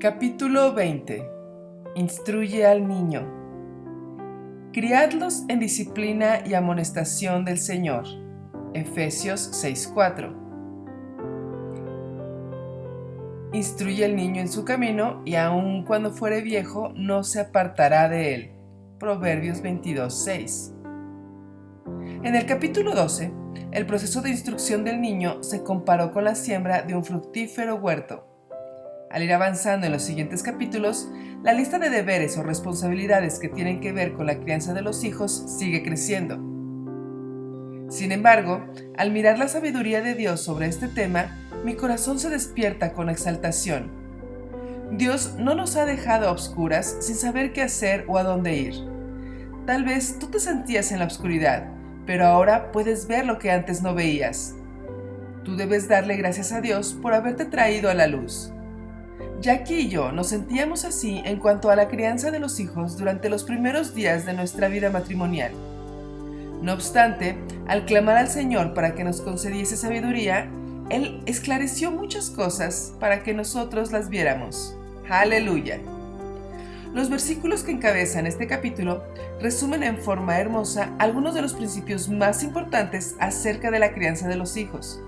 Capítulo 20. Instruye al niño. Criadlos en disciplina y amonestación del Señor. Efesios 6:4. Instruye al niño en su camino, y aun cuando fuere viejo, no se apartará de él. Proverbios 22:6. En el capítulo 12, el proceso de instrucción del niño se comparó con la siembra de un fructífero huerto. Al ir avanzando en los siguientes capítulos, la lista de deberes o responsabilidades que tienen que ver con la crianza de los hijos sigue creciendo. Sin embargo, al mirar la sabiduría de Dios sobre este tema, mi corazón se despierta con exaltación. Dios no nos ha dejado a obscuras sin saber qué hacer o a dónde ir. Tal vez tú te sentías en la oscuridad, pero ahora puedes ver lo que antes no veías. Tú debes darle gracias a Dios por haberte traído a la luz. Jackie y yo nos sentíamos así en cuanto a la crianza de los hijos durante los primeros días de nuestra vida matrimonial. No obstante, al clamar al Señor para que nos concediese sabiduría, Él esclareció muchas cosas para que nosotros las viéramos. ¡Aleluya! Los versículos que encabezan este capítulo resumen en forma hermosa algunos de los principios más importantes acerca de la crianza de los hijos.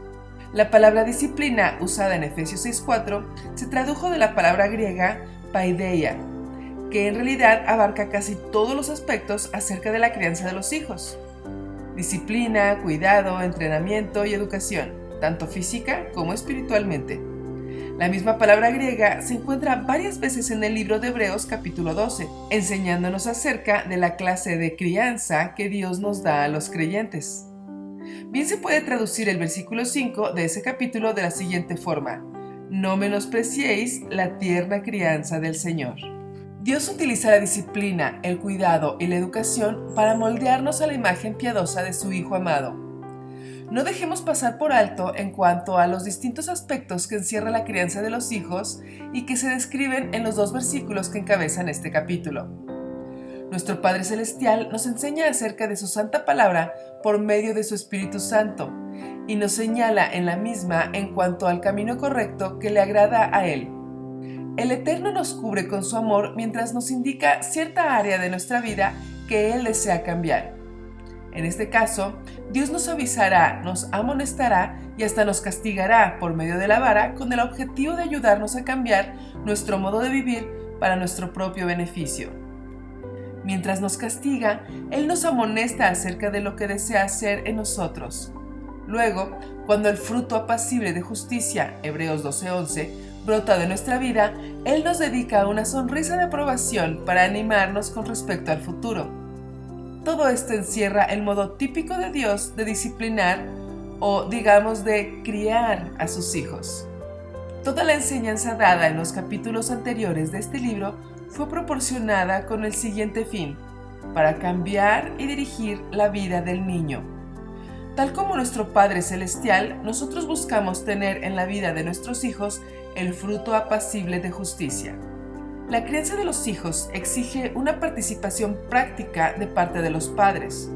La palabra disciplina, usada en Efesios 6:4, se tradujo de la palabra griega paideia, que en realidad abarca casi todos los aspectos acerca de la crianza de los hijos. Disciplina, cuidado, entrenamiento y educación, tanto física como espiritualmente. La misma palabra griega se encuentra varias veces en el libro de Hebreos capítulo 12, enseñándonos acerca de la clase de crianza que Dios nos da a los creyentes. Bien se puede traducir el versículo 5 de ese capítulo de la siguiente forma: no menospreciéis la tierna crianza del Señor. Dios utiliza la disciplina, el cuidado y la educación para moldearnos a la imagen piadosa de su Hijo amado. No dejemos pasar por alto en cuanto a los distintos aspectos que encierra la crianza de los hijos y que se describen en los dos versículos que encabezan este capítulo. Nuestro Padre Celestial nos enseña acerca de su santa palabra por medio de su Espíritu Santo y nos señala en la misma en cuanto al camino correcto que le agrada a Él. El Eterno nos cubre con su amor mientras nos indica cierta área de nuestra vida que Él desea cambiar. En este caso, Dios nos avisará, nos amonestará y hasta nos castigará por medio de la vara con el objetivo de ayudarnos a cambiar nuestro modo de vivir para nuestro propio beneficio. Mientras nos castiga, Él nos amonesta acerca de lo que desea hacer en nosotros. Luego, cuando el fruto apacible de justicia, Hebreos 12:11, brota de nuestra vida, Él nos dedica una sonrisa de aprobación para animarnos con respecto al futuro. Todo esto encierra el modo típico de Dios de disciplinar o, digamos, de criar a sus hijos. Toda la enseñanza dada en los capítulos anteriores de este libro fue proporcionada con el siguiente fin: para cambiar y dirigir la vida del niño. Tal como nuestro Padre Celestial, nosotros buscamos tener en la vida de nuestros hijos el fruto apacible de justicia. La crianza de los hijos exige una participación práctica de parte de los padres.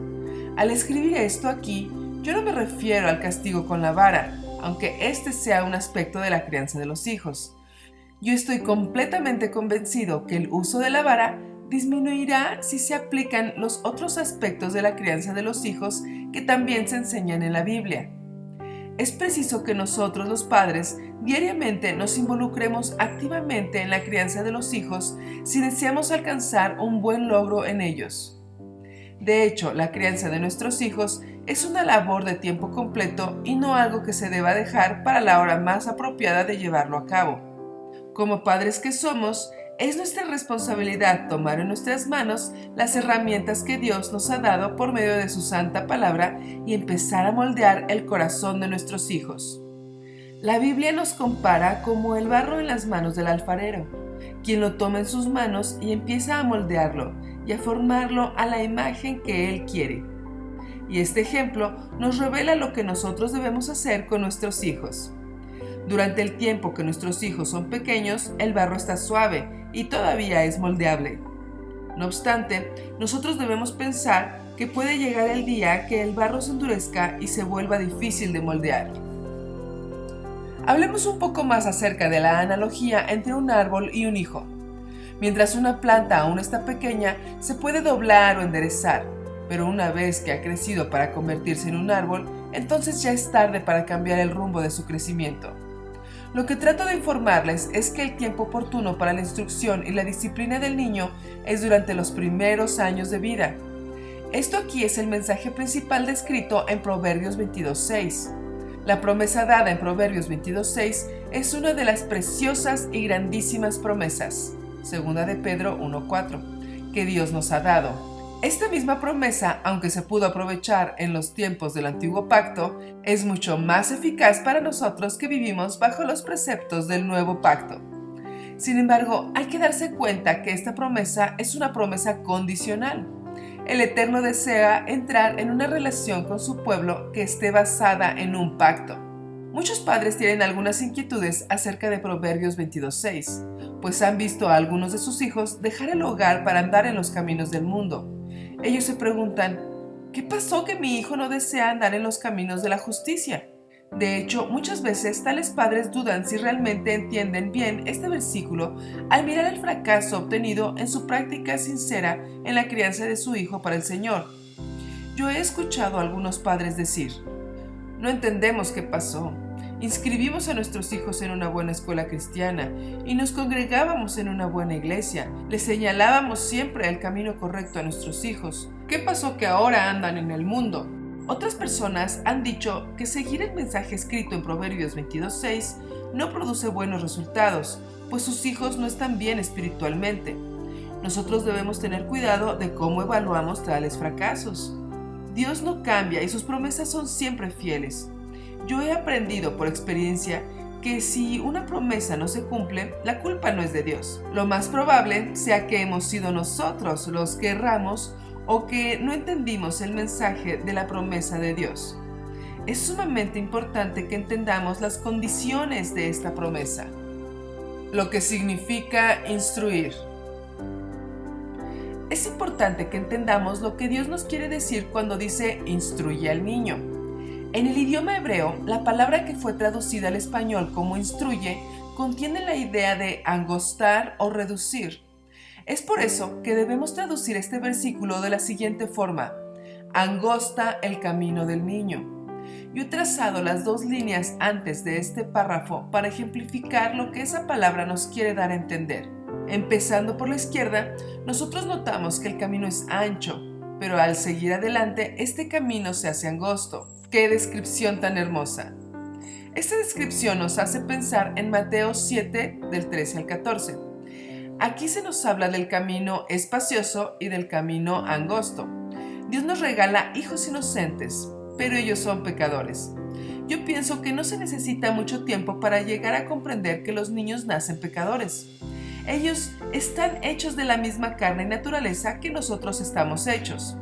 Al escribir esto aquí, yo no me refiero al castigo con la vara, aunque este sea un aspecto de la crianza de los hijos. Yo estoy completamente convencido que el uso de la vara disminuirá si se aplican los otros aspectos de la crianza de los hijos que también se enseñan en la Biblia. Es preciso que nosotros, los padres, diariamente nos involucremos activamente en la crianza de los hijos si deseamos alcanzar un buen logro en ellos. De hecho, la crianza de nuestros hijos es una labor de tiempo completo y no algo que se deba dejar para la hora más apropiada de llevarlo a cabo. Como padres que somos, es nuestra responsabilidad tomar en nuestras manos las herramientas que Dios nos ha dado por medio de su santa palabra y empezar a moldear el corazón de nuestros hijos. La Biblia nos compara como el barro en las manos del alfarero, quien lo toma en sus manos y empieza a moldearlo y a formarlo a la imagen que Él quiere. Y este ejemplo nos revela lo que nosotros debemos hacer con nuestros hijos. Durante el tiempo que nuestros hijos son pequeños, el barro está suave y todavía es moldeable. No obstante, nosotros debemos pensar que puede llegar el día que el barro se endurezca y se vuelva difícil de moldear. Hablemos un poco más acerca de la analogía entre un árbol y un hijo. Mientras una planta aún está pequeña, se puede doblar o enderezar, pero una vez que ha crecido para convertirse en un árbol, entonces ya es tarde para cambiar el rumbo de su crecimiento. Lo que trato de informarles es que el tiempo oportuno para la instrucción y la disciplina del niño es durante los primeros años de vida. Esto aquí es el mensaje principal descrito en Proverbios 22:6. La promesa dada en Proverbios 22:6 es una de las preciosas y grandísimas promesas, segunda de Pedro 1:4, que Dios nos ha dado. Esta misma promesa, aunque se pudo aprovechar en los tiempos del antiguo pacto, es mucho más eficaz para nosotros que vivimos bajo los preceptos del nuevo pacto. Sin embargo, hay que darse cuenta que esta promesa es una promesa condicional. El Eterno desea entrar en una relación con su pueblo que esté basada en un pacto. Muchos padres tienen algunas inquietudes acerca de Proverbios 22:6, pues han visto a algunos de sus hijos dejar el hogar para andar en los caminos del mundo. Ellos se preguntan, ¿qué pasó que mi hijo no desea andar en los caminos de la justicia? De hecho, muchas veces tales padres dudan si realmente entienden bien este versículo al mirar el fracaso obtenido en su práctica sincera en la crianza de su hijo para el Señor. Yo he escuchado a algunos padres decir, no entendemos qué pasó. Inscribimos a nuestros hijos en una buena escuela cristiana y nos congregábamos en una buena iglesia. Les señalábamos siempre el camino correcto a nuestros hijos. ¿Qué pasó que ahora andan en el mundo? Otras personas han dicho que seguir el mensaje escrito en Proverbios 22:6 no produce buenos resultados, pues sus hijos no están bien espiritualmente. Nosotros debemos tener cuidado de cómo evaluamos tales fracasos. Dios no cambia y sus promesas son siempre fieles. Yo he aprendido por experiencia que si una promesa no se cumple, la culpa no es de Dios. Lo más probable sea que hemos sido nosotros los que erramos o que no entendimos el mensaje de la promesa de Dios. Es sumamente importante que entendamos las condiciones de esta promesa. Lo que significa instruir. Es importante que entendamos lo que Dios nos quiere decir cuando dice instruye al niño. En el idioma hebreo, la palabra que fue traducida al español como instruye contiene la idea de angostar o reducir. Es por eso que debemos traducir este versículo de la siguiente forma: angosta el camino del niño. Yo he trazado las dos líneas antes de este párrafo para ejemplificar lo que esa palabra nos quiere dar a entender. Empezando por la izquierda, nosotros notamos que el camino es ancho, pero al seguir adelante, este camino se hace angosto. ¡Qué descripción tan hermosa! Esta descripción nos hace pensar en Mateo 7, del 13 al 14. Aquí se nos habla del camino espacioso y del camino angosto. Dios nos regala hijos inocentes, pero ellos son pecadores. Yo pienso que no se necesita mucho tiempo para llegar a comprender que los niños nacen pecadores. Ellos están hechos de la misma carne y naturaleza que nosotros estamos hechos.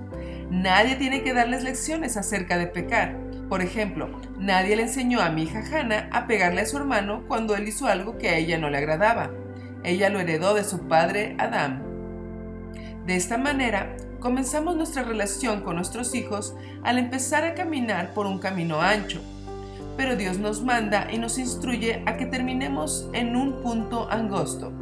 Nadie tiene que darles lecciones acerca de pecar. Por ejemplo, nadie le enseñó a mi hija Hannah a pegarle a su hermano cuando él hizo algo que a ella no le agradaba. Ella lo heredó de su padre Adán. De esta manera, comenzamos nuestra relación con nuestros hijos al empezar a caminar por un camino ancho. Pero Dios nos manda y nos instruye a que terminemos en un punto angosto.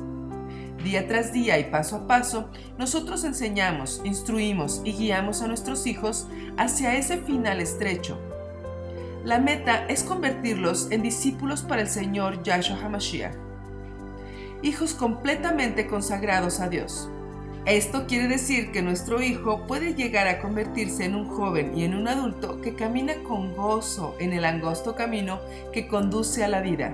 Día tras día y paso a paso, nosotros enseñamos, instruimos y guiamos a nuestros hijos hacia ese final estrecho. La meta es convertirlos en discípulos para el Señor Yahshua HaMashiach, hijos completamente consagrados a Dios. Esto quiere decir que nuestro hijo puede llegar a convertirse en un joven y en un adulto que camina con gozo en el angosto camino que conduce a la vida.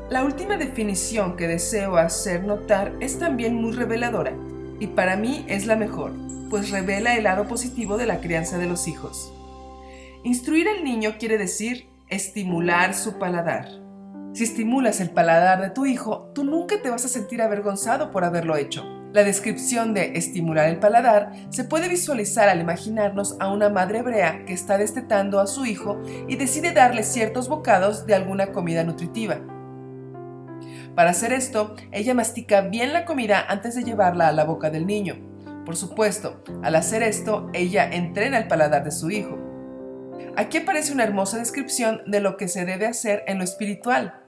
La última definición que deseo hacer notar es también muy reveladora, y para mí es la mejor, pues revela el lado positivo de la crianza de los hijos. Instruir al niño quiere decir estimular su paladar. Si estimulas el paladar de tu hijo, tú nunca te vas a sentir avergonzado por haberlo hecho. La descripción de estimular el paladar se puede visualizar al imaginarnos a una madre hebrea que está destetando a su hijo y decide darle ciertos bocados de alguna comida nutritiva. Para hacer esto, ella mastica bien la comida antes de llevarla a la boca del niño. Por supuesto, al hacer esto, ella entrena el paladar de su hijo. Aquí aparece una hermosa descripción de lo que se debe hacer en lo espiritual.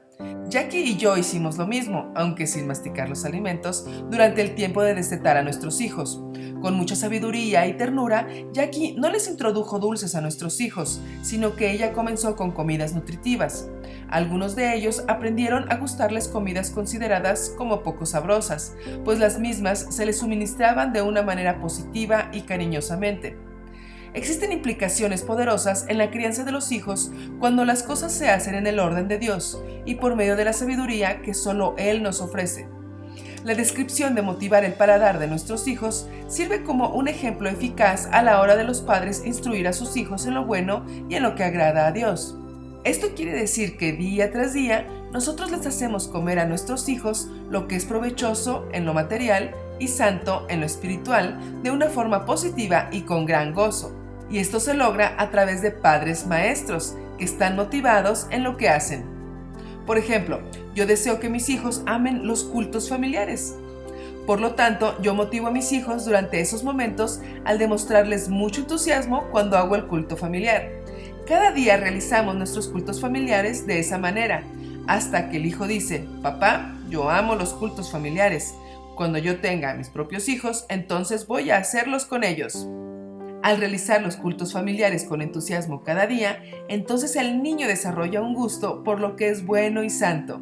Jackie y yo hicimos lo mismo, aunque sin masticar los alimentos, durante el tiempo de destetar a nuestros hijos. Con mucha sabiduría y ternura, Jackie no les introdujo dulces a nuestros hijos, sino que ella comenzó con comidas nutritivas. Algunos de ellos aprendieron a gustarles comidas consideradas como poco sabrosas, pues las mismas se les suministraban de una manera positiva y cariñosamente. Existen implicaciones poderosas en la crianza de los hijos cuando las cosas se hacen en el orden de Dios y por medio de la sabiduría que solo Él nos ofrece. La descripción de motivar el paladar de nuestros hijos sirve como un ejemplo eficaz a la hora de los padres instruir a sus hijos en lo bueno y en lo que agrada a Dios. Esto quiere decir que día tras día nosotros les hacemos comer a nuestros hijos lo que es provechoso en lo material y santo en lo espiritual de una forma positiva y con gran gozo. Y esto se logra a través de padres maestros que están motivados en lo que hacen. Por ejemplo, yo deseo que mis hijos amen los cultos familiares. Por lo tanto, yo motivo a mis hijos durante esos momentos al demostrarles mucho entusiasmo cuando hago el culto familiar. Cada día realizamos nuestros cultos familiares de esa manera, hasta que el hijo dice: papá, yo amo los cultos familiares. Cuando yo tenga a mis propios hijos, entonces voy a hacerlos con ellos. Al realizar los cultos familiares con entusiasmo cada día, entonces el niño desarrolla un gusto por lo que es bueno y santo.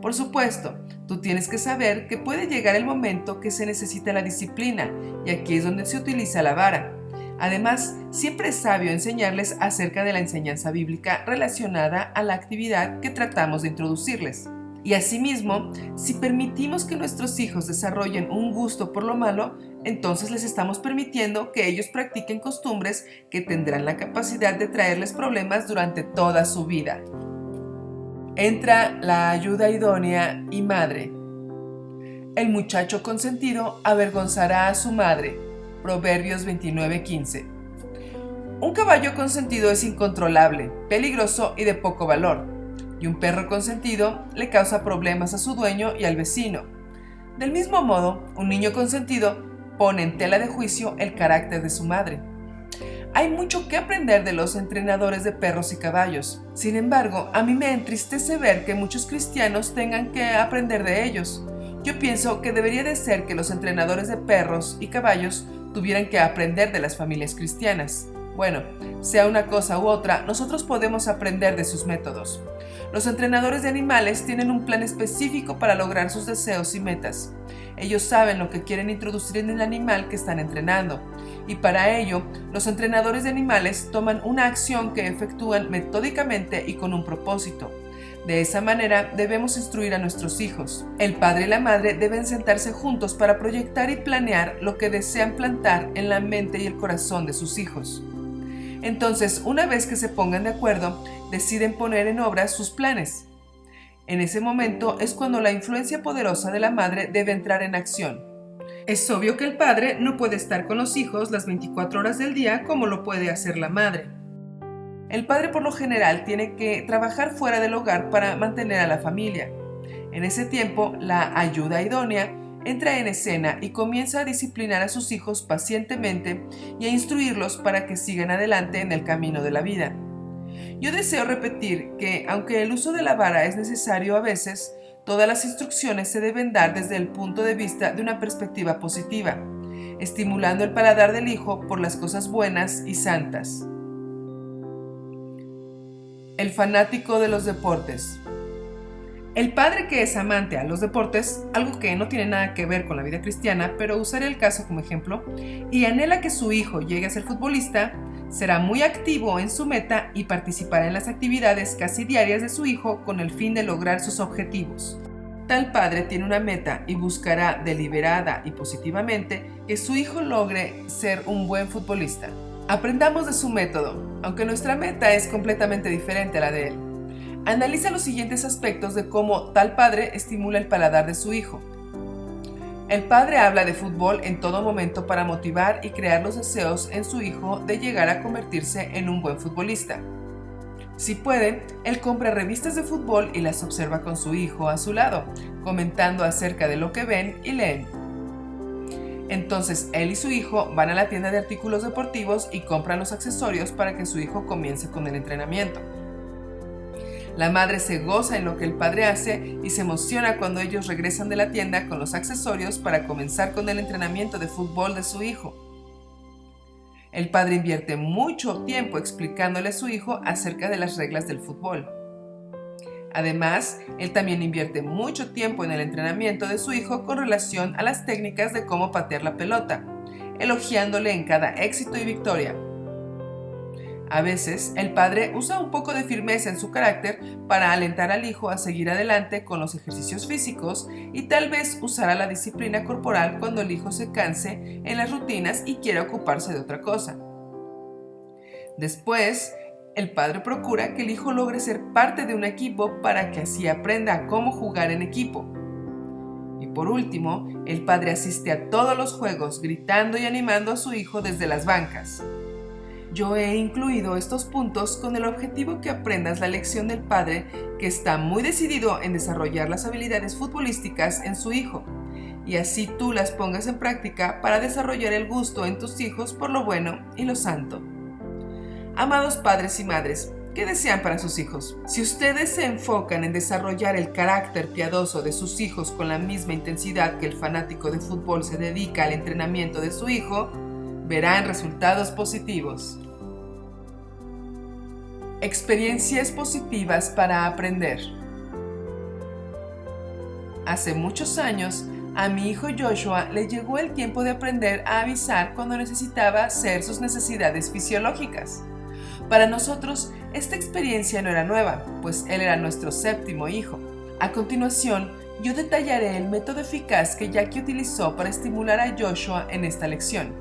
Por supuesto, tú tienes que saber que puede llegar el momento que se necesita la disciplina, y aquí es donde se utiliza la vara. Además, siempre es sabio enseñarles acerca de la enseñanza bíblica relacionada a la actividad que tratamos de introducirles. Y asimismo, si permitimos que nuestros hijos desarrollen un gusto por lo malo, entonces les estamos permitiendo que ellos practiquen costumbres que tendrán la capacidad de traerles problemas durante toda su vida. Entra la ayuda idónea y madre. El muchacho consentido avergonzará a su madre. Proverbios 29:15. Un caballo consentido es incontrolable, peligroso y de poco valor. Y un perro consentido le causa problemas a su dueño y al vecino. Del mismo modo, un niño consentido pone en tela de juicio el carácter de su madre. Hay mucho que aprender de los entrenadores de perros y caballos. Sin embargo, a mí me entristece ver que muchos cristianos tengan que aprender de ellos. Yo pienso que debería de ser que los entrenadores de perros y caballos tuvieran que aprender de las familias cristianas. Bueno, sea una cosa u otra, nosotros podemos aprender de sus métodos. Los entrenadores de animales tienen un plan específico para lograr sus deseos y metas. Ellos saben lo que quieren introducir en el animal que están entrenando, y para ello, los entrenadores de animales toman una acción que efectúan metódicamente y con un propósito. De esa manera debemos instruir a nuestros hijos. El padre y la madre deben sentarse juntos para proyectar y planear lo que desean plantar en la mente y el corazón de sus hijos. Entonces, una vez que se pongan de acuerdo, deciden poner en obra sus planes. En ese momento es cuando la influencia poderosa de la madre debe entrar en acción. Es obvio que el padre no puede estar con los hijos las 24 horas del día como lo puede hacer la madre. El padre por lo general tiene que trabajar fuera del hogar para mantener a la familia. En ese tiempo, la ayuda idónea entra en escena y comienza a disciplinar a sus hijos pacientemente y a instruirlos para que sigan adelante en el camino de la vida. Yo deseo repetir que, aunque el uso de la vara es necesario a veces, todas las instrucciones se deben dar desde el punto de vista de una perspectiva positiva, estimulando el paladar del hijo por las cosas buenas y santas. El fanático de los deportes. El padre que es amante a los deportes, algo que no tiene nada que ver con la vida cristiana, pero usaré el caso como ejemplo, y anhela que su hijo llegue a ser futbolista, será muy activo en su meta y participará en las actividades casi diarias de su hijo con el fin de lograr sus objetivos. Tal padre tiene una meta y buscará deliberada y positivamente que su hijo logre ser un buen futbolista. Aprendamos de su método, aunque nuestra meta es completamente diferente a la de él. Analiza los siguientes aspectos de cómo tal padre estimula el paladar de su hijo. El padre habla de fútbol en todo momento para motivar y crear los deseos en su hijo de llegar a convertirse en un buen futbolista. Si puede, él compra revistas de fútbol y las observa con su hijo a su lado, comentando acerca de lo que ven y leen. Entonces él y su hijo van a la tienda de artículos deportivos y compran los accesorios para que su hijo comience con el entrenamiento. La madre se goza en lo que el padre hace y se emociona cuando ellos regresan de la tienda con los accesorios para comenzar con el entrenamiento de fútbol de su hijo. El padre invierte mucho tiempo explicándole a su hijo acerca de las reglas del fútbol. Además, él también invierte mucho tiempo en el entrenamiento de su hijo con relación a las técnicas de cómo patear la pelota, elogiándole en cada éxito y victoria. A veces, el padre usa un poco de firmeza en su carácter para alentar al hijo a seguir adelante con los ejercicios físicos y tal vez usará la disciplina corporal cuando el hijo se canse en las rutinas y quiera ocuparse de otra cosa. Después, el padre procura que el hijo logre ser parte de un equipo para que así aprenda a cómo jugar en equipo. Y por último, el padre asiste a todos los juegos gritando y animando a su hijo desde las bancas. Yo he incluido estos puntos con el objetivo que aprendas la lección del padre que está muy decidido en desarrollar las habilidades futbolísticas en su hijo, y así tú las pongas en práctica para desarrollar el gusto en tus hijos por lo bueno y lo santo. Amados padres y madres, ¿qué desean para sus hijos? Si ustedes se enfocan en desarrollar el carácter piadoso de sus hijos con la misma intensidad que el fanático de fútbol se dedica al entrenamiento de su hijo, verán resultados positivos. Experiencias positivas para aprender. Hace muchos años, a mi hijo Joshua le llegó el tiempo de aprender a avisar cuando necesitaba hacer sus necesidades fisiológicas. Para nosotros, esta experiencia no era nueva, pues él era nuestro séptimo hijo. A continuación, yo detallaré el método eficaz que Jackie utilizó para estimular a Joshua en esta lección.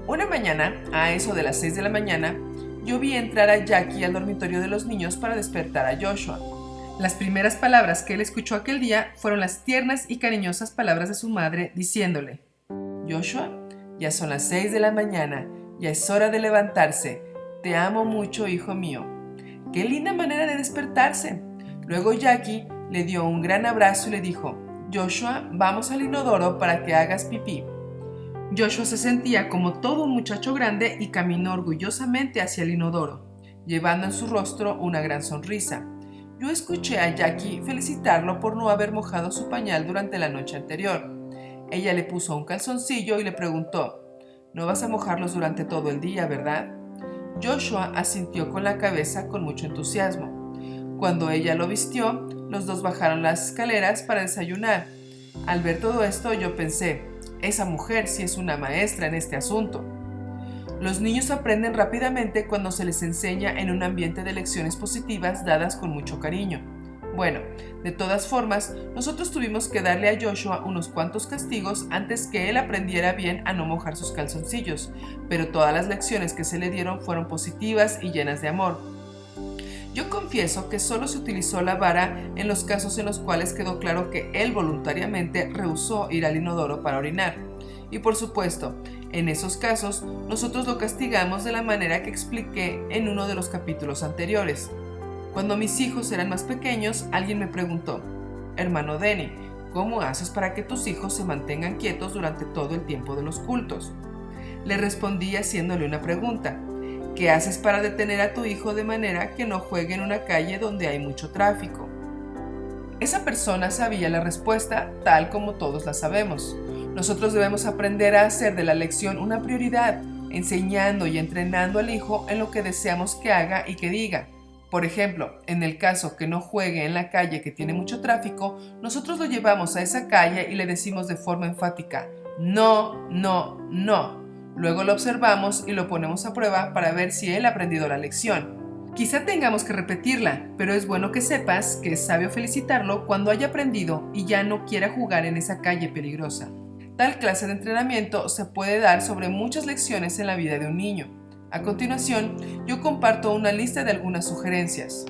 Una mañana, a eso de las 6 de la mañana, yo vi entrar a Jackie al dormitorio de los niños para despertar a Joshua. Las primeras palabras que él escuchó aquel día fueron las tiernas y cariñosas palabras de su madre diciéndole: Joshua, ya son las 6 de la mañana, ya es hora de levantarse. Te amo mucho, hijo mío. ¡Qué linda manera de despertarse! Luego Jackie le dio un gran abrazo y le dijo: Joshua, vamos al inodoro para que hagas pipí. Joshua se sentía como todo un muchacho grande y caminó orgullosamente hacia el inodoro, llevando en su rostro una gran sonrisa. Yo escuché a Jackie felicitarlo por no haber mojado su pañal durante la noche anterior. Ella le puso un calzoncillo y le preguntó: «No vas a mojarlos durante todo el día, ¿verdad?». Joshua asintió con la cabeza con mucho entusiasmo. Cuando ella lo vistió, los dos bajaron las escaleras para desayunar. Al ver todo esto, yo pensé: esa mujer sí es una maestra en este asunto. Los niños aprenden rápidamente cuando se les enseña en un ambiente de lecciones positivas dadas con mucho cariño. Bueno, de todas formas, nosotros tuvimos que darle a Joshua unos cuantos castigos antes que él aprendiera bien a no mojar sus calzoncillos, pero todas las lecciones que se le dieron fueron positivas y llenas de amor. Yo confieso que solo se utilizó la vara en los casos en los cuales quedó claro que él voluntariamente rehusó ir al inodoro para orinar. Y por supuesto, en esos casos, nosotros lo castigamos de la manera que expliqué en uno de los capítulos anteriores. Cuando mis hijos eran más pequeños, alguien me preguntó: «Hermano Denny, ¿cómo haces para que tus hijos se mantengan quietos durante todo el tiempo de los cultos?». Le respondí haciéndole una pregunta: ¿qué haces para detener a tu hijo de manera que no juegue en una calle donde hay mucho tráfico? Esa persona sabía la respuesta tal como todos la sabemos. Nosotros debemos aprender a hacer de la lección una prioridad, enseñando y entrenando al hijo en lo que deseamos que haga y que diga. Por ejemplo, en el caso que no juegue en la calle que tiene mucho tráfico, nosotros lo llevamos a esa calle y le decimos de forma enfática: «No, no, no». Luego lo observamos y lo ponemos a prueba para ver si él ha aprendido la lección. Quizá tengamos que repetirla, pero es bueno que sepas que es sabio felicitarlo cuando haya aprendido y ya no quiera jugar en esa calle peligrosa. Tal clase de entrenamiento se puede dar sobre muchas lecciones en la vida de un niño. A continuación, yo comparto una lista de algunas sugerencias.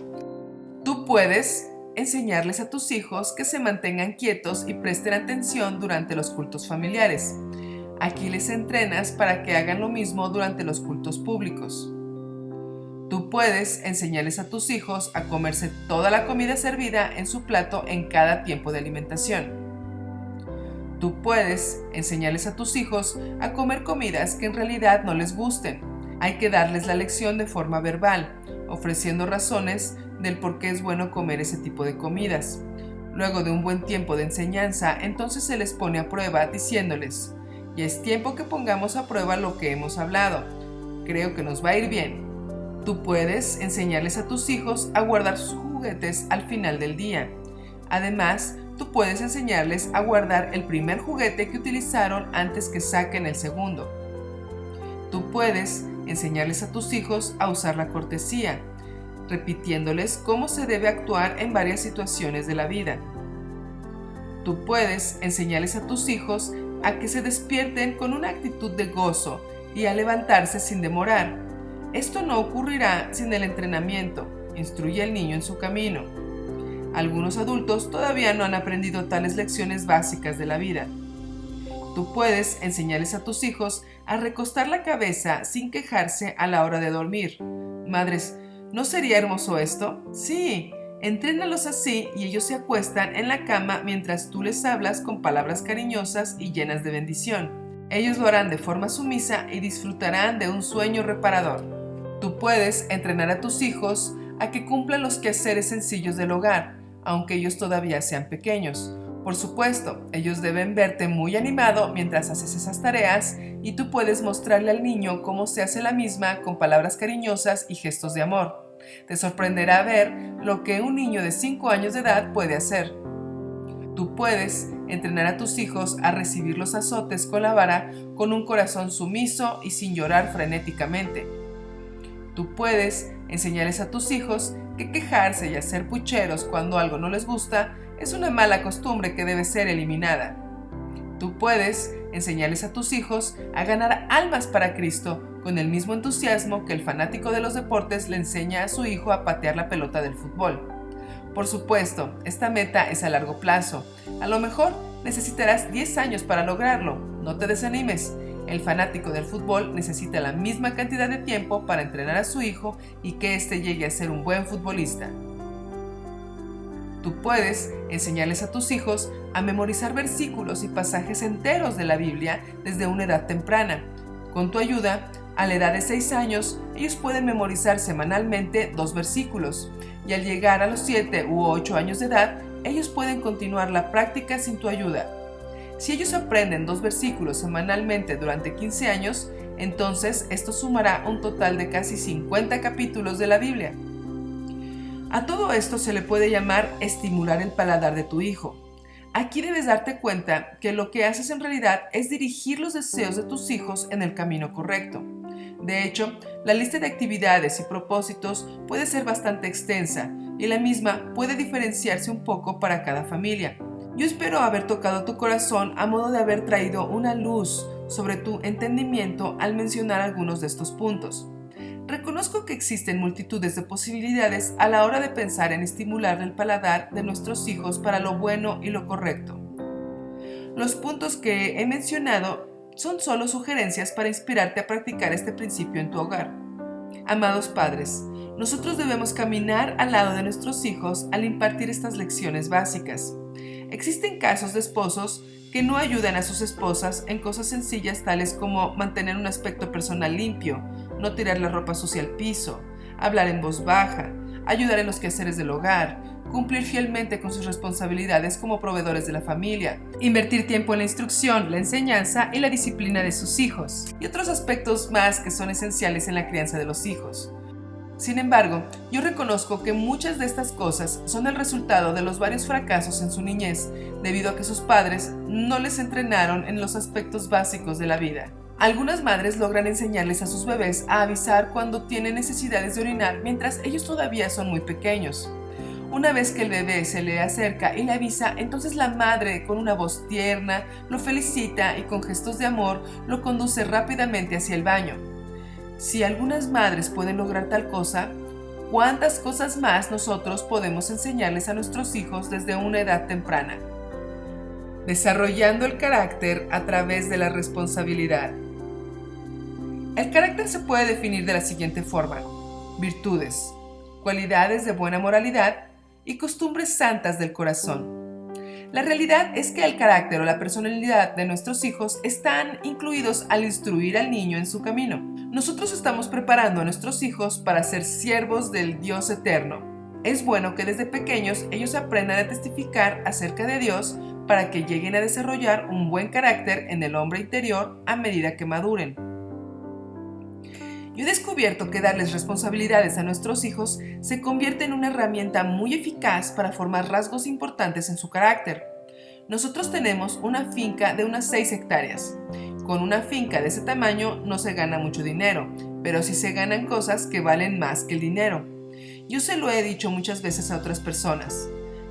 Tú puedes enseñarles a tus hijos que se mantengan quietos y presten atención durante los cultos familiares. Aquí les entrenas para que hagan lo mismo durante los cultos públicos. Tú puedes enseñarles a tus hijos a comerse toda la comida servida en su plato en cada tiempo de alimentación. Tú puedes enseñarles a tus hijos a comer comidas que en realidad no les gusten. Hay que darles la lección de forma verbal, ofreciendo razones del por qué es bueno comer ese tipo de comidas. Luego de un buen tiempo de enseñanza, entonces se les pone a prueba diciéndoles: ya es tiempo que pongamos a prueba lo que hemos hablado. Creo que nos va a ir bien. Tú puedes enseñarles a tus hijos a guardar sus juguetes al final del día. Además, tú puedes enseñarles a guardar el primer juguete que utilizaron antes que saquen el segundo. Tú puedes enseñarles a tus hijos a usar la cortesía, repitiéndoles cómo se debe actuar en varias situaciones de la vida. Tú puedes enseñarles a tus hijos a que se despierten con una actitud de gozo y a levantarse sin demorar. Esto no ocurrirá sin el entrenamiento. Instruye al niño en su camino. Algunos adultos todavía no han aprendido tales lecciones básicas de la vida. Tú puedes enseñarles a tus hijos a recostar la cabeza sin quejarse a la hora de dormir. Madres, ¿no sería hermoso esto? Sí, entrénalos así y ellos se acuestan en la cama mientras tú les hablas con palabras cariñosas y llenas de bendición. Ellos lo harán de forma sumisa y disfrutarán de un sueño reparador. Tú puedes entrenar a tus hijos a que cumplan los quehaceres sencillos del hogar, aunque ellos todavía sean pequeños. Por supuesto, ellos deben verte muy animado mientras haces esas tareas y tú puedes mostrarle al niño cómo se hace la misma con palabras cariñosas y gestos de amor. Te sorprenderá ver lo que un niño de 5 años de edad puede hacer. Tú puedes entrenar a tus hijos a recibir los azotes con la vara con un corazón sumiso y sin llorar frenéticamente. Tú puedes enseñarles a tus hijos que quejarse y hacer pucheros cuando algo no les gusta es una mala costumbre que debe ser eliminada. Tú puedes enseñarles a tus hijos a ganar almas para Cristo con el mismo entusiasmo que el fanático de los deportes le enseña a su hijo a patear la pelota del fútbol. Por supuesto, esta meta es a largo plazo. A lo mejor necesitarás 10 años para lograrlo. No te desanimes. El fanático del fútbol necesita la misma cantidad de tiempo para entrenar a su hijo y que éste llegue a ser un buen futbolista. Tú puedes enseñarles a tus hijos a memorizar versículos y pasajes enteros de la Biblia desde una edad temprana. Con tu ayuda, a la edad de 6 años, ellos pueden memorizar semanalmente 2 versículos, y al llegar a los 7 u 8 años de edad, ellos pueden continuar la práctica sin tu ayuda. Si ellos aprenden 2 versículos semanalmente durante 15 años, entonces esto sumará un total de casi 50 capítulos de la Biblia. A todo esto se le puede llamar estimular el paladar de tu hijo. Aquí debes darte cuenta que lo que haces en realidad es dirigir los deseos de tus hijos en el camino correcto. De hecho, la lista de actividades y propósitos puede ser bastante extensa y la misma puede diferenciarse un poco para cada familia. Yo espero haber tocado tu corazón a modo de haber traído una luz sobre tu entendimiento al mencionar algunos de estos puntos. Reconozco que existen multitudes de posibilidades a la hora de pensar en estimular el paladar de nuestros hijos para lo bueno y lo correcto. Los puntos que he mencionado son solo sugerencias para inspirarte a practicar este principio en tu hogar. Amados padres, nosotros debemos caminar al lado de nuestros hijos al impartir estas lecciones básicas. Existen casos de esposos que no ayudan a sus esposas en cosas sencillas tales como mantener un aspecto personal limpio, no tirar la ropa sucia al piso, hablar en voz baja, ayudar en los quehaceres del hogar, cumplir fielmente con sus responsabilidades como proveedores de la familia, invertir tiempo en la instrucción, la enseñanza y la disciplina de sus hijos, y otros aspectos más que son esenciales en la crianza de los hijos. Sin embargo, yo reconozco que muchas de estas cosas son el resultado de los varios fracasos en su niñez, debido a que sus padres no les entrenaron en los aspectos básicos de la vida. Algunas madres logran enseñarles a sus bebés a avisar cuando tienen necesidades de orinar mientras ellos todavía son muy pequeños. Una vez que el bebé se le acerca y le avisa, entonces la madre, con una voz tierna, lo felicita y con gestos de amor lo conduce rápidamente hacia el baño. Si algunas madres pueden lograr tal cosa, ¿cuántas cosas más nosotros podemos enseñarles a nuestros hijos desde una edad temprana? Desarrollando el carácter a través de la responsabilidad. El carácter se puede definir de la siguiente forma: virtudes, cualidades de buena moralidad y costumbres santas del corazón. La realidad es que el carácter o la personalidad de nuestros hijos están incluidos al instruir al niño en su camino. Nosotros estamos preparando a nuestros hijos para ser siervos del Dios eterno. Es bueno que desde pequeños ellos aprendan a testificar acerca de Dios para que lleguen a desarrollar un buen carácter en el hombre interior a medida que maduren. Yo he descubierto que darles responsabilidades a nuestros hijos se convierte en una herramienta muy eficaz para formar rasgos importantes en su carácter. Nosotros tenemos una finca de unas 6 hectáreas. Con una finca de ese tamaño no se gana mucho dinero, pero sí se ganan cosas que valen más que el dinero. Yo se lo he dicho muchas veces a otras personas.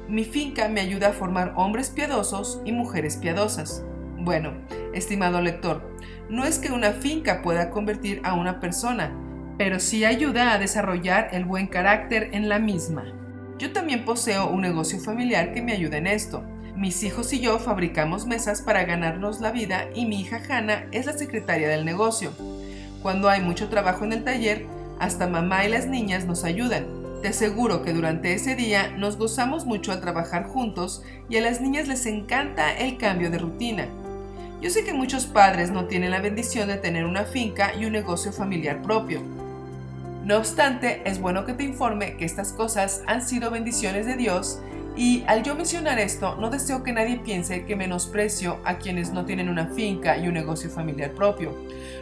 Mi finca me ayuda a formar hombres piadosos y mujeres piadosas. Bueno, estimado lector, no es que una finca pueda convertir a una persona, pero sí ayuda a desarrollar el buen carácter en la misma. Yo también poseo un negocio familiar que me ayuda en esto. Mis hijos y yo fabricamos mesas para ganarnos la vida y mi hija Hannah es la secretaria del negocio. Cuando hay mucho trabajo en el taller, hasta mamá y las niñas nos ayudan. Te aseguro que durante ese día nos gozamos mucho al trabajar juntos y a las niñas les encanta el cambio de rutina. Yo sé que muchos padres no tienen la bendición de tener una finca y un negocio familiar propio. No obstante, es bueno que te informe que estas cosas han sido bendiciones de Dios y al yo mencionar esto, no deseo que nadie piense que menosprecio a quienes no tienen una finca y un negocio familiar propio.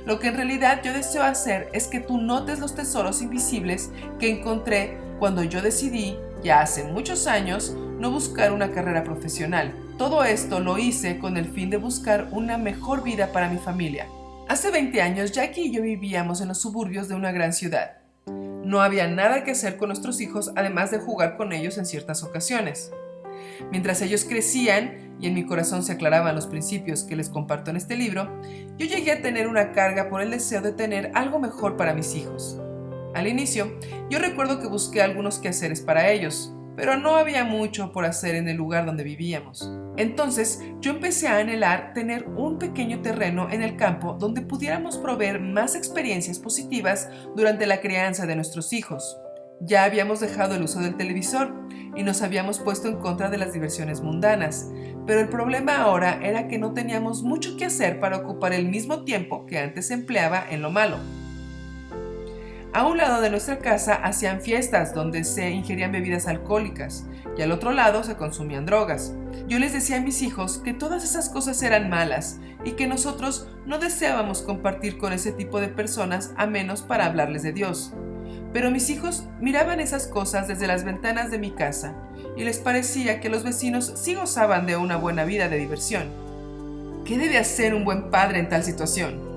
Lo que en realidad yo deseo hacer es que tú notes los tesoros invisibles que encontré cuando yo decidí, ya hace muchos años, no buscar una carrera profesional. Todo esto lo hice con el fin de buscar una mejor vida para mi familia. Hace 20 años, Jackie y yo vivíamos en los suburbios de una gran ciudad. No había nada que hacer con nuestros hijos además de jugar con ellos en ciertas ocasiones. Mientras ellos crecían y en mi corazón se aclaraban los principios que les comparto en este libro, yo llegué a tener una carga por el deseo de tener algo mejor para mis hijos. Al inicio, yo recuerdo que busqué algunos quehaceres para ellos, pero no había mucho por hacer en el lugar donde vivíamos. Entonces, yo empecé a anhelar tener un pequeño terreno en el campo donde pudiéramos proveer más experiencias positivas durante la crianza de nuestros hijos. Ya habíamos dejado el uso del televisor y nos habíamos puesto en contra de las diversiones mundanas, pero el problema ahora era que no teníamos mucho que hacer para ocupar el mismo tiempo que antes se empleaba en lo malo. A un lado de nuestra casa hacían fiestas donde se ingerían bebidas alcohólicas y al otro lado se consumían drogas. Yo les decía a mis hijos que todas esas cosas eran malas y que nosotros no deseábamos compartir con ese tipo de personas a menos para hablarles de Dios. Pero mis hijos miraban esas cosas desde las ventanas de mi casa y les parecía que los vecinos sí gozaban de una buena vida de diversión. ¿Qué debe hacer un buen padre en tal situación?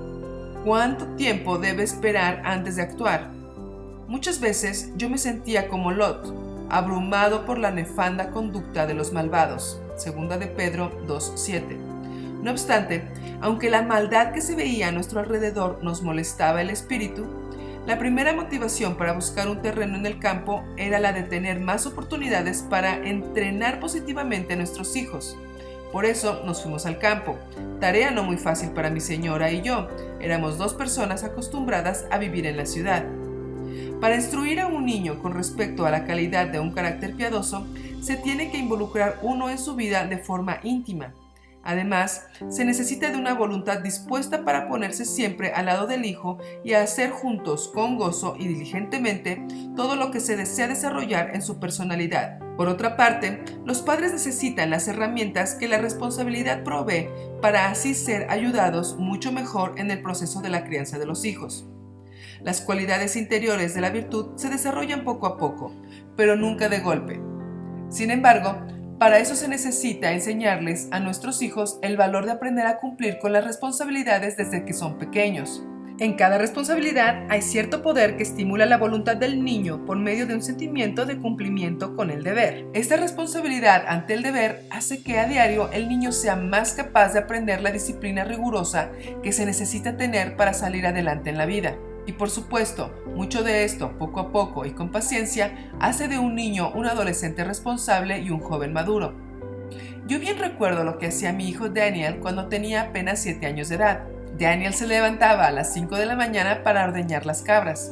¿Cuánto tiempo debe esperar antes de actuar? Muchas veces yo me sentía como Lot, abrumado por la nefanda conducta de los malvados. Segunda de Pedro 2:7. No obstante, aunque la maldad que se veía a nuestro alrededor nos molestaba el espíritu, la primera motivación para buscar un terreno en el campo era la de tener más oportunidades para entrenar positivamente a nuestros hijos. Por eso nos fuimos al campo, tarea no muy fácil para mi señora y yo. Éramos 2 personas acostumbradas a vivir en la ciudad. Para instruir a un niño con respecto a la calidad de un carácter piadoso, se tiene que involucrar uno en su vida de forma íntima. Además, se necesita de una voluntad dispuesta para ponerse siempre al lado del hijo y a hacer juntos, con gozo y diligentemente, todo lo que se desea desarrollar en su personalidad. Por otra parte, los padres necesitan las herramientas que la responsabilidad provee para así ser ayudados mucho mejor en el proceso de la crianza de los hijos. Las cualidades interiores de la virtud se desarrollan poco a poco, pero nunca de golpe. Sin embargo, para eso se necesita enseñarles a nuestros hijos el valor de aprender a cumplir con las responsabilidades desde que son pequeños. En cada responsabilidad hay cierto poder que estimula la voluntad del niño por medio de un sentimiento de cumplimiento con el deber. Esta responsabilidad ante el deber hace que a diario el niño sea más capaz de aprender la disciplina rigurosa que se necesita tener para salir adelante en la vida. Y por supuesto, mucho de esto, poco a poco y con paciencia, hace de un niño un adolescente responsable y un joven maduro. Yo bien recuerdo lo que hacía mi hijo Daniel cuando tenía apenas 7 años de edad. Daniel se levantaba a las 5 de la mañana para ordeñar las cabras.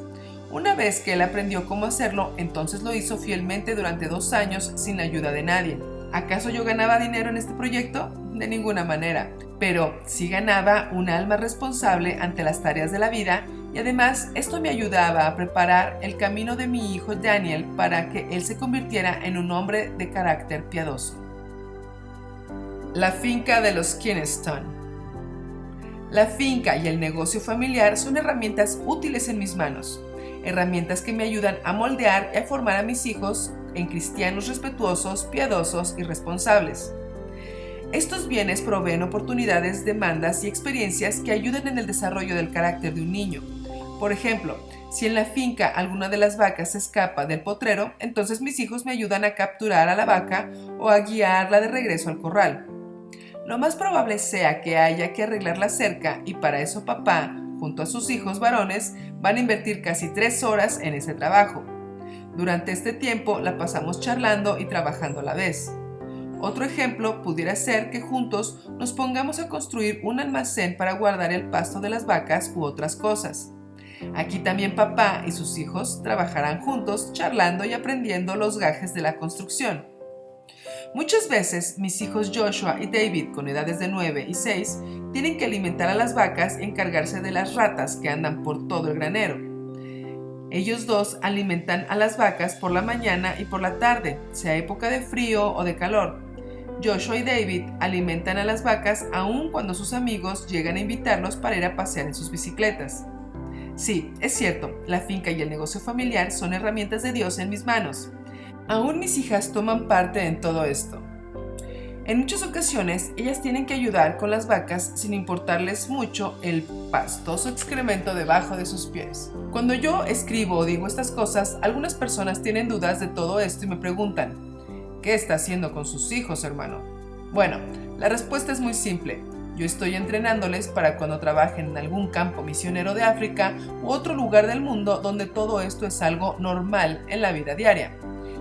Una vez que él aprendió cómo hacerlo, entonces lo hizo fielmente durante 2 años sin la ayuda de nadie. ¿Acaso yo ganaba dinero en este proyecto? De ninguna manera, pero sí ganaba un alma responsable ante las tareas de la vida y además esto me ayudaba a preparar el camino de mi hijo Daniel para que él se convirtiera en un hombre de carácter piadoso. La finca de los Kynaston. La finca y el negocio familiar son herramientas útiles en mis manos, herramientas que me ayudan a moldear y a formar a mis hijos en cristianos respetuosos, piadosos y responsables. Estos bienes proveen oportunidades, demandas y experiencias que ayudan en el desarrollo del carácter de un niño. Por ejemplo, si en la finca alguna de las vacas se escapa del potrero, entonces mis hijos me ayudan a capturar a la vaca o a guiarla de regreso al corral. Lo más probable sea que haya que arreglar la cerca y para eso papá, junto a sus hijos varones, van a invertir casi 3 horas en ese trabajo. Durante este tiempo la pasamos charlando y trabajando a la vez. Otro ejemplo pudiera ser que juntos nos pongamos a construir un almacén para guardar el pasto de las vacas u otras cosas. Aquí también papá y sus hijos trabajarán juntos charlando y aprendiendo los gajes de la construcción. Muchas veces mis hijos Joshua y David, con edades de 9 y 6, tienen que alimentar a las vacas y encargarse de las ratas que andan por todo el granero. Ellos dos alimentan a las vacas por la mañana y por la tarde, sea época de frío o de calor. Joshua y David alimentan a las vacas aun cuando sus amigos llegan a invitarlos para ir a pasear en sus bicicletas. Sí, es cierto, la finca y el negocio familiar son herramientas de Dios en mis manos. Aún mis hijas toman parte en todo esto. En muchas ocasiones, ellas tienen que ayudar con las vacas sin importarles mucho el pastoso excremento debajo de sus pies. Cuando yo escribo o digo estas cosas, algunas personas tienen dudas de todo esto y me preguntan, ¿qué está haciendo con sus hijos, hermano? Bueno, la respuesta es muy simple. Yo estoy entrenándoles para cuando trabajen en algún campo misionero de África u otro lugar del mundo donde todo esto es algo normal en la vida diaria.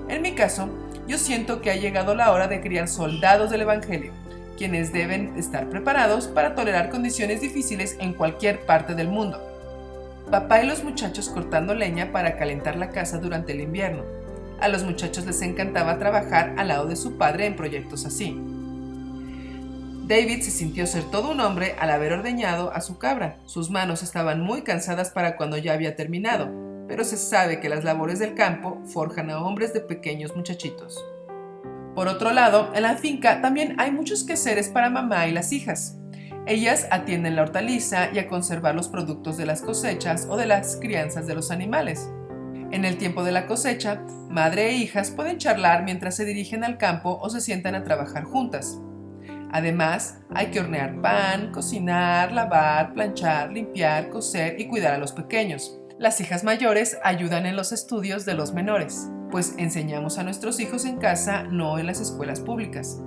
En mi caso, yo siento que ha llegado la hora de criar soldados del Evangelio, quienes deben estar preparados para tolerar condiciones difíciles en cualquier parte del mundo. Papá y los muchachos cortando leña para calentar la casa durante el invierno. A los muchachos les encantaba trabajar al lado de su padre en proyectos así. David se sintió ser todo un hombre al haber ordeñado a su cabra. Sus manos estaban muy cansadas para cuando ya había terminado, pero se sabe que las labores del campo forjan a hombres de pequeños muchachitos. Por otro lado, en la finca también hay muchos quehaceres para mamá y las hijas. Ellas atienden la hortaliza y a conservar los productos de las cosechas o de las crianzas de los animales. En el tiempo de la cosecha, madre e hijas pueden charlar mientras se dirigen al campo o se sientan a trabajar juntas. Además, hay que hornear pan, cocinar, lavar, planchar, limpiar, coser y cuidar a los pequeños. Las hijas mayores ayudan en los estudios de los menores, pues enseñamos a nuestros hijos en casa, no en las escuelas públicas.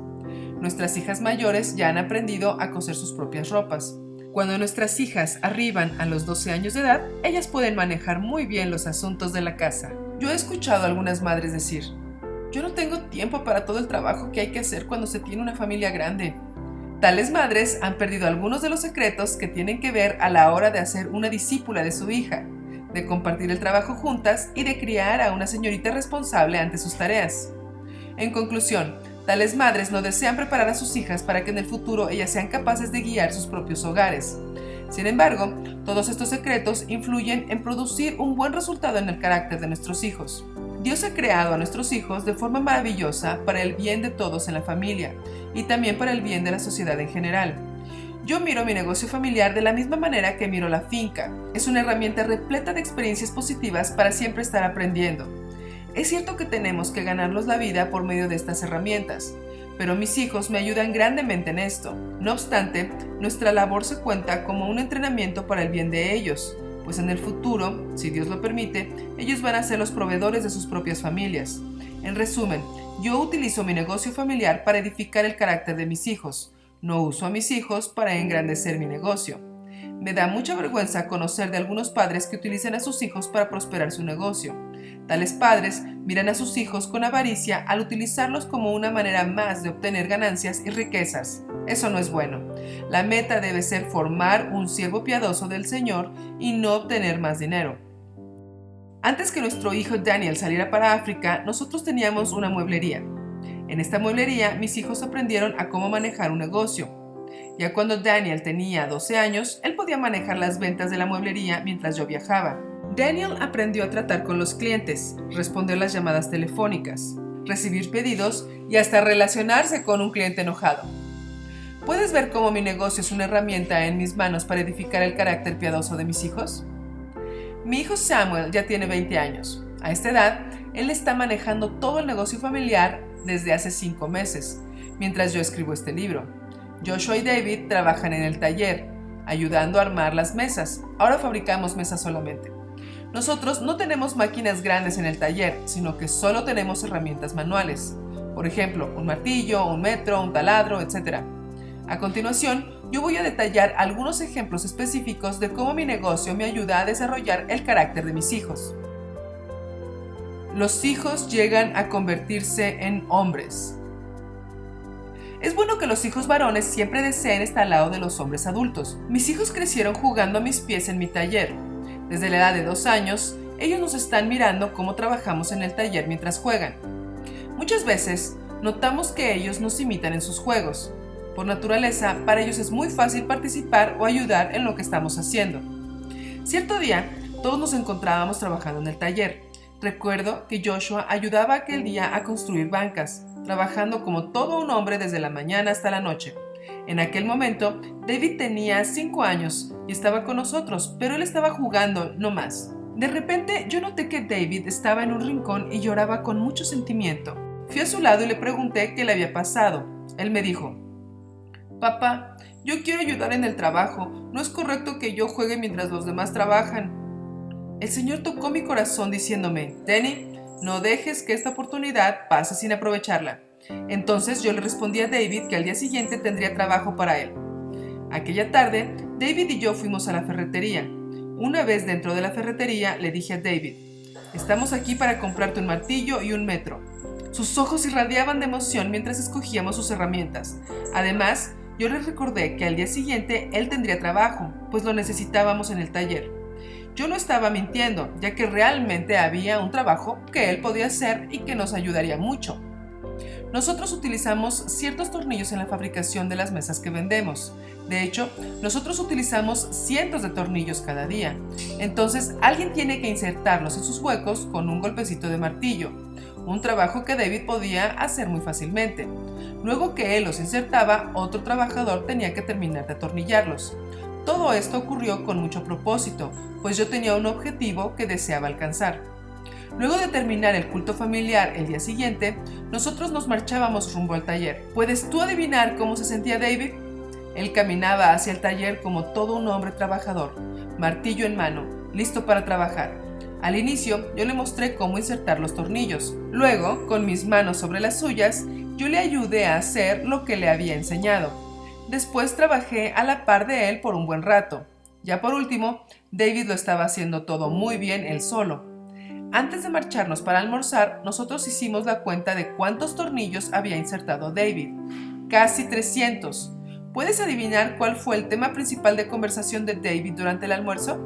Nuestras hijas mayores ya han aprendido a coser sus propias ropas. Cuando nuestras hijas arriban a los 12 años de edad, ellas pueden manejar muy bien los asuntos de la casa. Yo he escuchado a algunas madres decir, yo no tengo tiempo para todo el trabajo que hay que hacer cuando se tiene una familia grande. Tales madres han perdido algunos de los secretos que tienen que ver a la hora de hacer una discípula de su hija, de compartir el trabajo juntas y de criar a una señorita responsable ante sus tareas. En conclusión, tales madres no desean preparar a sus hijas para que en el futuro ellas sean capaces de guiar sus propios hogares. Sin embargo, todos estos secretos influyen en producir un buen resultado en el carácter de nuestros hijos. Dios ha creado a nuestros hijos de forma maravillosa para el bien de todos en la familia y también para el bien de la sociedad en general. Yo miro mi negocio familiar de la misma manera que miro la finca. Es una herramienta repleta de experiencias positivas para siempre estar aprendiendo. Es cierto que tenemos que ganarnos la vida por medio de estas herramientas, pero mis hijos me ayudan grandemente en esto. No obstante, nuestra labor se cuenta como un entrenamiento para el bien de ellos, pues en el futuro, si Dios lo permite, ellos van a ser los proveedores de sus propias familias. En resumen, yo utilizo mi negocio familiar para edificar el carácter de mis hijos. No uso a mis hijos para engrandecer mi negocio. Me da mucha vergüenza conocer de algunos padres que utilizan a sus hijos para prosperar su negocio. Tales padres miran a sus hijos con avaricia al utilizarlos como una manera más de obtener ganancias y riquezas. Eso no es bueno. La meta debe ser formar un siervo piadoso del Señor y no obtener más dinero. Antes que nuestro hijo Daniel saliera para África, nosotros teníamos una mueblería. En esta mueblería, mis hijos aprendieron a cómo manejar un negocio. Ya cuando Daniel tenía 12 años, él podía manejar las ventas de la mueblería mientras yo viajaba. Daniel aprendió a tratar con los clientes, responder las llamadas telefónicas, recibir pedidos y hasta relacionarse con un cliente enojado. ¿Puedes ver cómo mi negocio es una herramienta en mis manos para edificar el carácter piadoso de mis hijos? Mi hijo Samuel ya tiene 20 años. A esta edad, él está manejando todo el negocio familiar desde hace 5 meses, mientras yo escribo este libro. Joshua y David trabajan en el taller, ayudando a armar las mesas. Ahora fabricamos mesas solamente. Nosotros no tenemos máquinas grandes en el taller, sino que solo tenemos herramientas manuales. Por ejemplo, un martillo, un metro, un taladro, etc. A continuación, yo voy a detallar algunos ejemplos específicos de cómo mi negocio me ayuda a desarrollar el carácter de mis hijos. Los hijos llegan a convertirse en hombres. Es bueno que los hijos varones siempre deseen estar al lado de los hombres adultos. Mis hijos crecieron jugando a mis pies en mi taller. Desde la edad de 2 años, ellos nos están mirando cómo trabajamos en el taller mientras juegan. Muchas veces, notamos que ellos nos imitan en sus juegos. Por naturaleza, para ellos es muy fácil participar o ayudar en lo que estamos haciendo. Cierto día, todos nos encontrábamos trabajando en el taller. Recuerdo que Joshua ayudaba aquel día a construir bancas, trabajando como todo un hombre desde la mañana hasta la noche. En aquel momento, David tenía 5 años y estaba con nosotros, pero él estaba jugando, no más. De repente, yo noté que David estaba en un rincón y lloraba con mucho sentimiento. Fui a su lado y le pregunté qué le había pasado. Él me dijo: «Papá, yo quiero ayudar en el trabajo. No es correcto que yo juegue mientras los demás trabajan». El Señor tocó mi corazón diciéndome: «Danny, no dejes que esta oportunidad pase sin aprovecharla». Entonces yo le respondí a David que al día siguiente tendría trabajo para él. Aquella tarde, David y yo fuimos a la ferretería. Una vez dentro de la ferretería, le dije a David: «Estamos aquí para comprarte un martillo y un metro». Sus ojos irradiaban de emoción mientras escogíamos sus herramientas. Además, yo le recordé que al día siguiente él tendría trabajo, pues lo necesitábamos en el taller. Yo no estaba mintiendo, ya que realmente había un trabajo que él podía hacer y que nos ayudaría mucho. Nosotros utilizamos ciertos tornillos en la fabricación de las mesas que vendemos. De hecho, nosotros utilizamos cientos de tornillos cada día. Entonces, alguien tiene que insertarlos en sus huecos con un golpecito de martillo, un trabajo que David podía hacer muy fácilmente. Luego que él los insertaba, otro trabajador tenía que terminar de atornillarlos. Todo esto ocurrió con mucho propósito, pues yo tenía un objetivo que deseaba alcanzar. Luego de terminar el culto familiar el día siguiente, nosotros nos marchábamos rumbo al taller. ¿Puedes tú adivinar cómo se sentía David? Él caminaba hacia el taller como todo un hombre trabajador, martillo en mano, listo para trabajar. Al inicio, yo le mostré cómo insertar los tornillos. Luego, con mis manos sobre las suyas, yo le ayudé a hacer lo que le había enseñado. Después trabajé a la par de él por un buen rato. Ya por último, David lo estaba haciendo todo muy bien él solo. Antes de marcharnos para almorzar, nosotros hicimos la cuenta de cuántos tornillos había insertado David. Casi 300. ¿Puedes adivinar cuál fue el tema principal de conversación de David durante el almuerzo?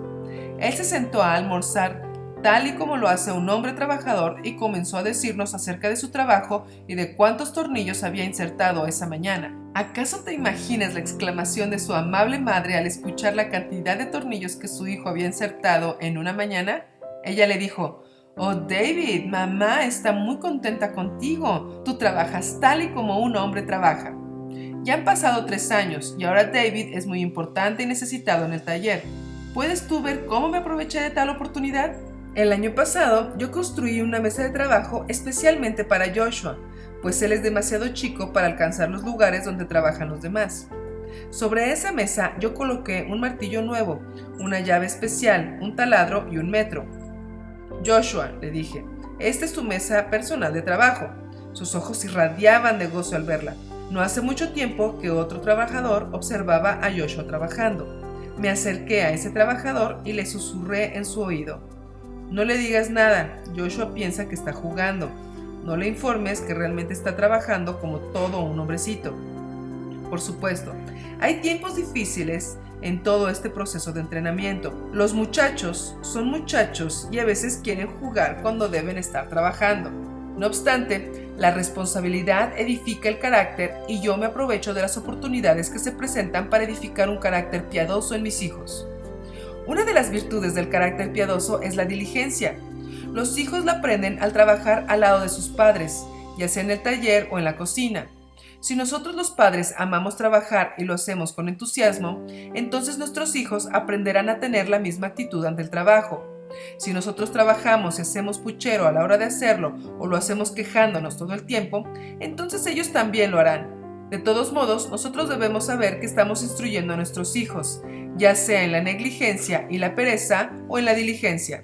Él se sentó a almorzar tal y como lo hace un hombre trabajador y comenzó a decirnos acerca de su trabajo y de cuántos tornillos había insertado esa mañana. ¿Acaso te imaginas la exclamación de su amable madre al escuchar la cantidad de tornillos que su hijo había insertado en una mañana? Ella le dijo: «Oh David, mamá está muy contenta contigo. Tú trabajas tal y como un hombre trabaja». Ya han pasado 3 años y ahora David es muy importante y necesitado en el taller. ¿Puedes tú ver cómo me aproveché de tal oportunidad? El año pasado yo construí una mesa de trabajo especialmente para Joshua, pues él es demasiado chico para alcanzar los lugares donde trabajan los demás. Sobre esa mesa yo coloqué un martillo nuevo, una llave especial, un taladro y un metro. «Joshua», le dije, «esta es tu mesa personal de trabajo». Sus ojos irradiaban de gozo al verla. No hace mucho tiempo que otro trabajador observaba a Joshua trabajando. Me acerqué a ese trabajador y le susurré en su oído: «No le digas nada, Joshua piensa que está jugando. No le informes que realmente está trabajando como todo un hombrecito». Por supuesto, hay tiempos difíciles en todo este proceso de entrenamiento. Los muchachos son muchachos y a veces quieren jugar cuando deben estar trabajando. No obstante, la responsabilidad edifica el carácter y yo me aprovecho de las oportunidades que se presentan para edificar un carácter piadoso en mis hijos. Una de las virtudes del carácter piadoso es la diligencia. Los hijos la aprenden al trabajar al lado de sus padres, ya sea en el taller o en la cocina. Si nosotros los padres amamos trabajar y lo hacemos con entusiasmo, entonces nuestros hijos aprenderán a tener la misma actitud ante el trabajo. Si nosotros trabajamos y hacemos puchero a la hora de hacerlo o lo hacemos quejándonos todo el tiempo, entonces ellos también lo harán. De todos modos, nosotros debemos saber que estamos instruyendo a nuestros hijos, ya sea en la negligencia y la pereza o en la diligencia.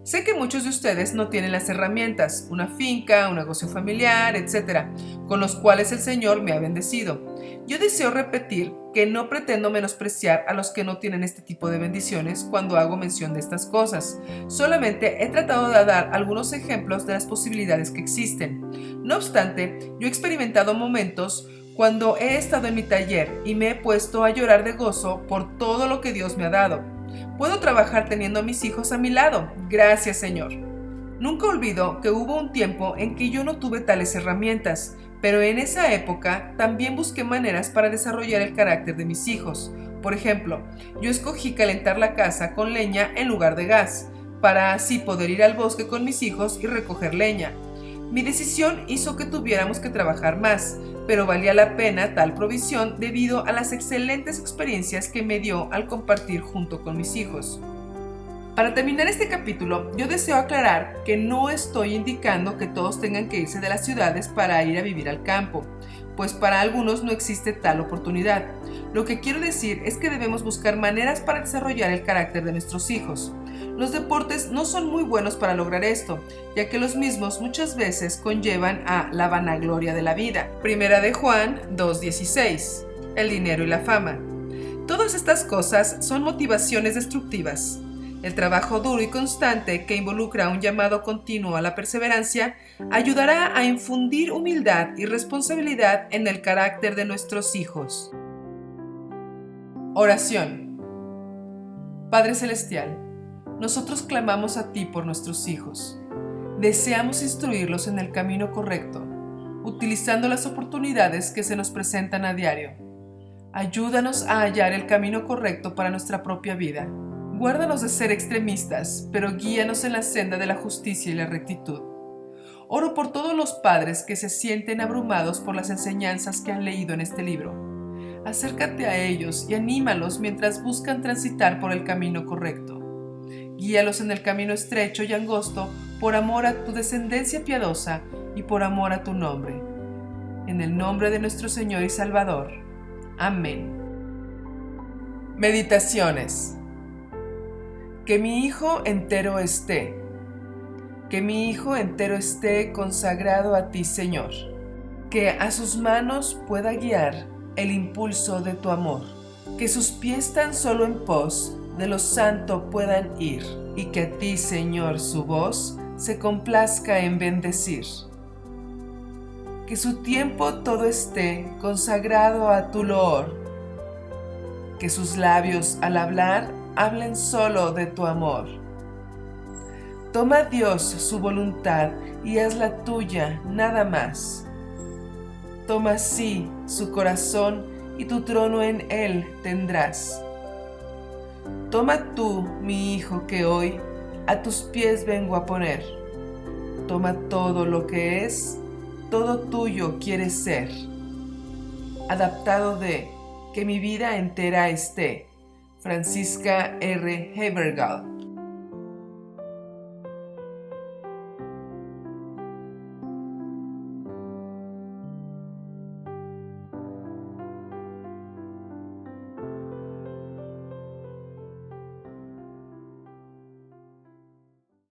Sé que muchos de ustedes no tienen las herramientas, una finca, un negocio familiar, etc., con los cuales el Señor me ha bendecido. Yo deseo repetir que no pretendo menospreciar a los que no tienen este tipo de bendiciones cuando hago mención de estas cosas. Solamente he tratado de dar algunos ejemplos de las posibilidades que existen. No obstante, yo he experimentado momentos cuando he estado en mi taller y me he puesto a llorar de gozo por todo lo que Dios me ha dado. Puedo trabajar teniendo a mis hijos a mi lado. Gracias, Señor. Nunca olvido que hubo un tiempo en que yo no tuve tales herramientas, pero en esa época también busqué maneras para desarrollar el carácter de mis hijos. Por ejemplo, yo escogí calentar la casa con leña en lugar de gas, para así poder ir al bosque con mis hijos y recoger leña. Mi decisión hizo que tuviéramos que trabajar más, pero valía la pena tal provisión debido a las excelentes experiencias que me dio al compartir junto con mis hijos. Para terminar este capítulo, yo deseo aclarar que no estoy indicando que todos tengan que irse de las ciudades para ir a vivir al campo, pues para algunos no existe tal oportunidad. Lo que quiero decir es que debemos buscar maneras para desarrollar el carácter de nuestros hijos. Los deportes no son muy buenos para lograr esto, ya que los mismos muchas veces conllevan a la vanagloria de la vida. Primera de Juan 2:16, el dinero y la fama. Todas estas cosas son motivaciones destructivas. El trabajo duro y constante que involucra un llamado continuo a la perseverancia ayudará a infundir humildad y responsabilidad en el carácter de nuestros hijos. Oración. Padre Celestial, nosotros clamamos a ti por nuestros hijos. Deseamos instruirlos en el camino correcto, utilizando las oportunidades que se nos presentan a diario. Ayúdanos a hallar el camino correcto para nuestra propia vida. Guárdanos de ser extremistas, pero guíanos en la senda de la justicia y la rectitud. Oro por todos los padres que se sienten abrumados por las enseñanzas que han leído en este libro. Acércate a ellos y anímalos mientras buscan transitar por el camino correcto. Guíalos en el camino estrecho y angosto por amor a tu descendencia piadosa y por amor a tu nombre. En el nombre de nuestro Señor y Salvador. Amén. Meditaciones. Que mi hijo entero esté. Que mi hijo entero esté consagrado a ti, Señor. Que a sus manos pueda guiar el impulso de tu amor. Que sus pies tan solo en pos de lo santo puedan ir. Y que a ti, Señor, su voz se complazca en bendecir. Que su tiempo todo esté consagrado a tu loor. Que sus labios al hablar hablen solo de tu amor. Toma, Dios, su voluntad y haz la tuya, nada más. Toma, sí, su corazón y tu trono en él tendrás. Toma tú, mi hijo, que hoy a tus pies vengo a poner. Toma todo lo que es, todo tuyo quiere ser. Adaptado de que mi vida entera esté. Francisca R. Havergal.